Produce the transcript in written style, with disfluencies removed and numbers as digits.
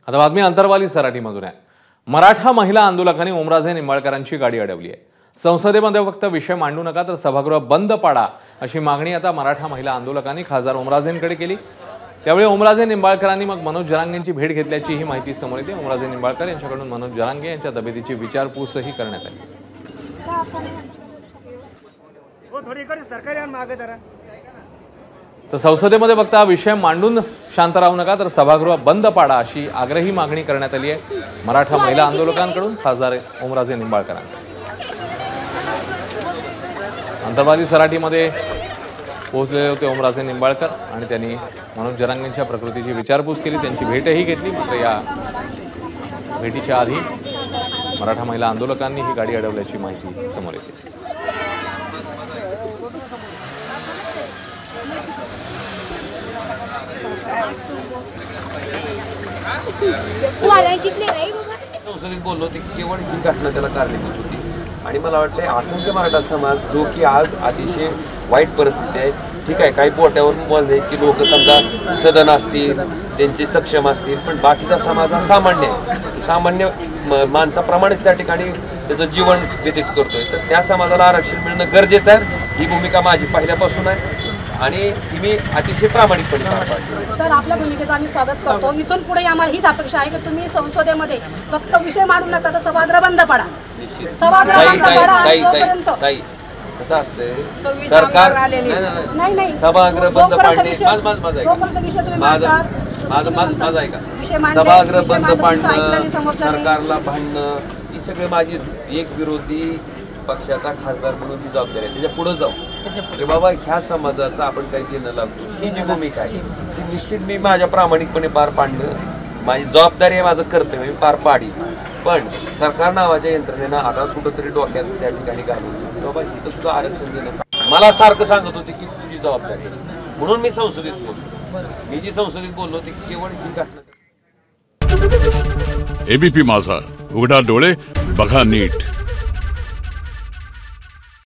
आता बातमी अंतरवाली सराटीमधून आहे। मराठा महिला आंदोलकांनी ओमराजे निंबाळकरांची गाडी अडवली आहे। संसदेमध्ये फक्त विषय मांडू नका तर सभागृह बंद पाडा अशी मागणी आता मराठा महिला आंदोलकांनी खासदार ओमराजेंकडे केली। त्यावेळी ओमराजे निंबाळकरांनी मग मनोज जरांगेंची भेट घेतल्याची ही माहिती समोर येते। ओमराजे निंबाळकर यांच्याकडून मनोज जरांगे यांच्या तब्येतीची विचारपूसही करण्यात आली। तर संसदेमध्ये फक्त हा विषय मांडून शांत राहू नका तर सभागृह बंद पाडा अशी आग्रही मागणी करण्यात आली आहे मराठा महिला आंदोलकांकडून खासदार ओमराजे निंबाळकरांकडे। अंतरवाली सराटीमध्ये पोहोचलेले होते ओमराजे निंबाळकर आणि त्यांनी मनोज जरांगेंच्या प्रकृतीची विचारपूस केली, त्यांची भेटही घेतली। मात्र या भेटीच्या आधी मराठा महिला आंदोलकांनी ही गाडी अडवल्याची माहिती समोर येते। संसदेत बोललो ते केवळ ही घटना त्याला कारणीभूत होती आणि मला वाटतं असंख्य मराठा समाज जो की आज अतिशय वाईट परिस्थिती आहे। ठीक आहे, काही पोट्यावर बोलले की लोक समजा सदन असतील त्यांचे सक्षम असतील, पण बाकीचा समाज हा सामान्य आहे, सामान्य माणसाप्रमाणेच त्या ठिकाणी त्याचं जीवन व्यतीत करतोय। तर त्या समाजाला आरक्षण मिळणं गरजेचं आहे, ही भूमिका माझी पहिल्यापासून आहे आणि ती मी अतिशय प्रामाणिकपणे पार पाडते। सर, आपल्या भूमिकेचं आम्ही स्वागत करतो। इथून पुढे आम्हाला हीच अपेक्षा आहे की तुम्ही संसदेमध्ये फक्त विषय मांडू नका तर सभागृह बंद पाडा। ताई कसं असतंय, सरकार नाही सभागृह बंद पाडणे माझा आहे का, सभागृह बंद पाडणं, सरकारला भांडणं, ही सगळे माझी एक विरोधी पक्षाचा खासदार म्हणून ती जबाबदारी आहे। त्याच्या पुढे जाऊ अरे बाबा ह्या समाजाचा आपण काही देणं लागतो, ही जी भूमिका आहे ती निश्चित मी माझ्या प्रामाणिकपणे पार पाडणं माझी जबाबदारी आहे, माझं कर्तव्य मी पार पाडी। पण सरकार नावाच्या यंत्रणेनं आता कुठंतरी डोक्यात त्या ठिकाणी घालून बाबा इथं सुद्धा आरक्षण देणं मला सारखं सांगत होते की तुझी जबाबदारी आहे, म्हणून मी संसदेत बोललो। मी जी संसदेत बोललो ते केवळ ही घटना। एबीपी माझा, उघडा डोळे बघा नीट।